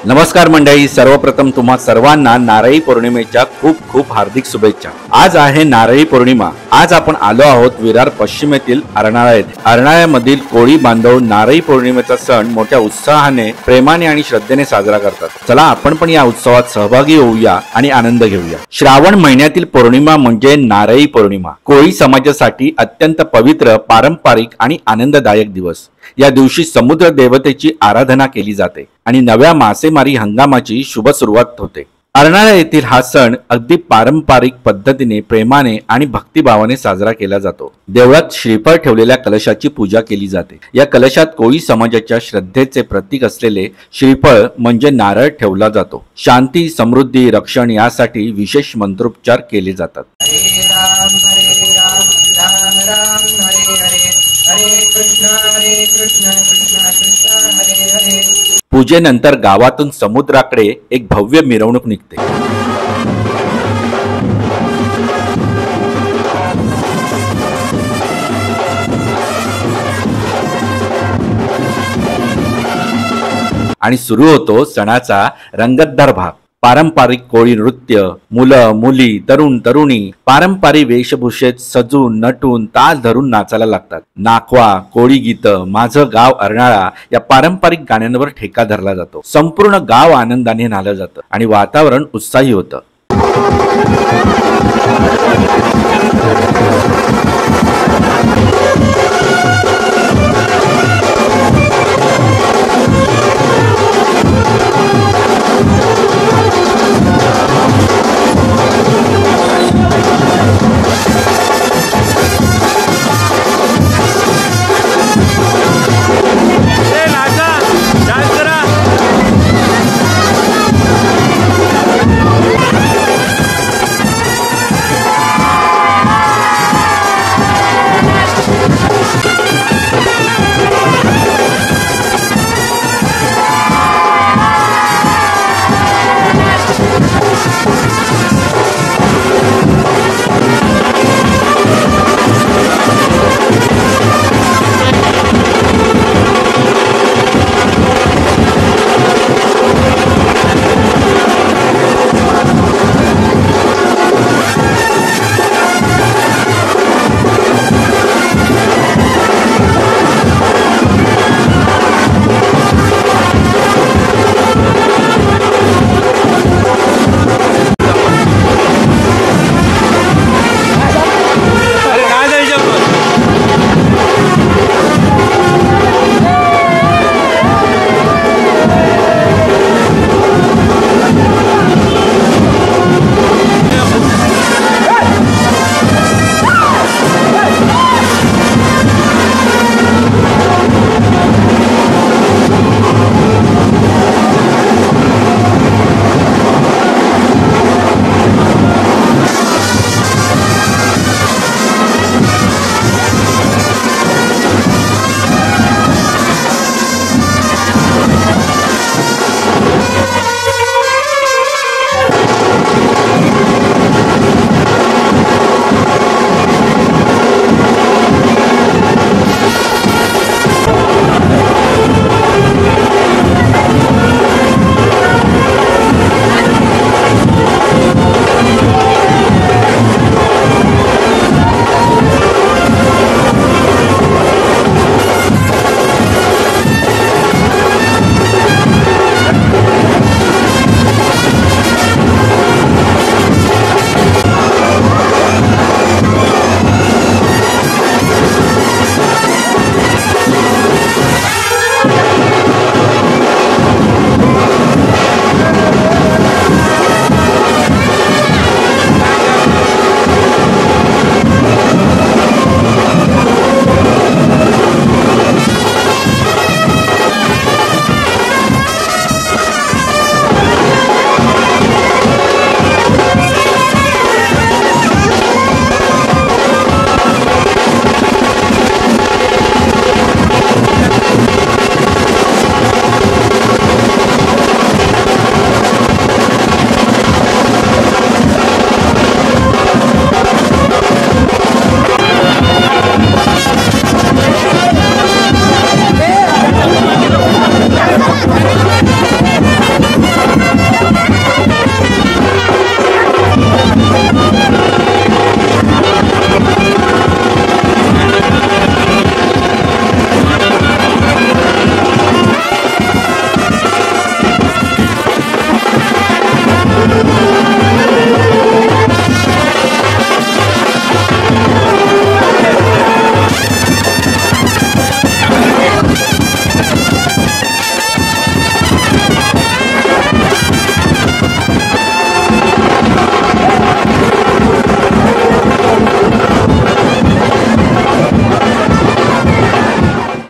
नमस्कार मंडळी, सर्वप्रथम तुम्हा सर्वांना नारळी पौर्णिमेच्या खूप खूप हार्दिक शुभेच्छा। आज आहे नारळी पौर्णिमा। आज आपण आलो आहोत विरार पश्चिमेतील अर्नाळा येथे। अर्नाळ्यामधील कोळी बांधव नारळी पौर्णिमेचा सण मोठ्या उत्साहाने, प्रेमाने आणि श्रद्धेने साजरा करतात। चला आपण पण या उत्सवात सहभागी होऊया आणि आनंद घेऊया। श्रावण महिन्यातील पौर्णिमा म्हणजे नारळी पौर्णिमा। कोळी समाजासाठी अत्यंत पवित्र, पारंपरिक आणि आनंददायक दिवस। या दिवशी समुद्र देवतेची आराधना केली जाते आणि नव्या मासेमारी हंगामाची शुभ सुरुवात होते। अर्नाळा येथील हा सण अगदी पारंपरिक पद्धतीने, प्रेमाने आणि भक्तिभावाने साजरा केला जातो। देवळात श्रीफळ ठेवलेल्या कलशाची पूजा केली जाते। या कलशात कोळी समाजाच्या श्रद्धेचे प्रतीक असलेले श्रीफळ म्हणजे नारळ ठेवला जातो। शांती, समृद्धी, रक्षण यासाठी विशेष मंत्रोच्चार केले जातात। हरे राम राम राम हरे हरे, हरे कृष्ण कृष्ण कृष्ण हरे हरे। पूजेनंतर गावातून समुद्राकडे एक भव्य मिरवणूक निघते। आणि सुरू होतो सणाचा रंगतदार भाग। पारंपरिक कोळी नृत्य, मुलं मुली, तरुण तरुणी पारंपरिक वेशभूषेत सजून नटून ताल धरून नाचायला लागतात। नाखवा, कोळी गीतं, माझं गाव अर्नाळा या पारंपरिक गाण्यांवर ठेका धरला जातो। संपूर्ण गाव आनंदाने न्हालं जातं आणि वातावरण उत्साही होतं।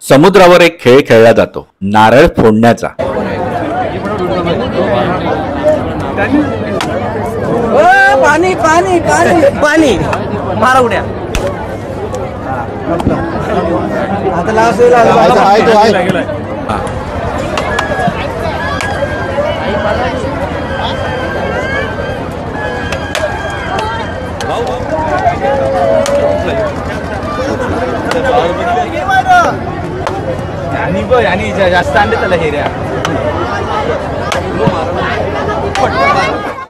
समुद्रावर एक खेळ खेळला जातो, नारळ फोडण्याचा। पाणी पाणी पाणी पाणी मारा उड्या आता लास्ट आणि जास्त आणले त्याला हेऱ्या।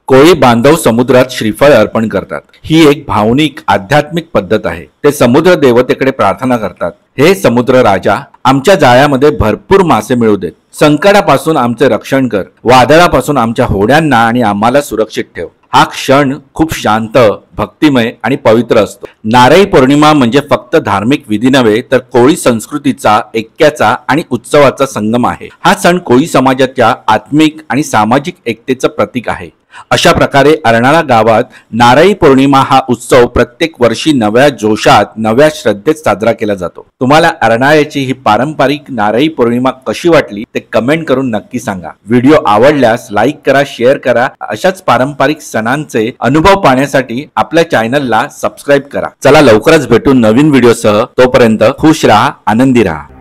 कोळी बांधव समुद्रात श्रीफळ अर्पण करतात। ही एक भावनिक आध्यात्मिक पद्धत आहे। ते समुद्र देवतेकडे प्रार्थना करतात, हे समुद्र राजा, आमच्या जाळ्यामध्ये भरपूर मासे मिळू देत, संकटापासून आमचे रक्षण कर, वादळापासून आमच्या होड्यांना आणि आम्हाला सुरक्षित ठेव। हा क्षण खूप शांत, भक्तिमय आणि पवित्र असतो। नारळी पौर्णिमा म्हणजे फक्त धार्मिक विधी नव्हे, तर कोळी संस्कृतीचा, ऐक्याचा आणि उत्सवाचा संगम आहे। हा सण कोळी समाजाच्या आत्मिक आणि सामाजिक एकतेचं प्रतीक आहे। अशा प्रकारे अर्नाळा गावात नारळी पौर्णिमा हा उत्सव प्रत्येक वर्षी नव्या जोशात, नव्या श्रद्धेत साजरा केला जातो। तुम्हाला अर्नाळ्याची ही पारंपरिक नारळी पौर्णिमा कशी वाटली ते कमेंट करून नक्की सांगा। व्हिडिओ आवडल्यास लाईक करा, शेअर करा। अशाच पारंपरिक सणांचे अनुभव पाहण्यासाठी आपल्या चॅनलला सबस्क्राईब करा। चला लवकरच भेटू नवीन व्हिडिओसह। तोपर्यंत खुश राहा, आनंदी राहा।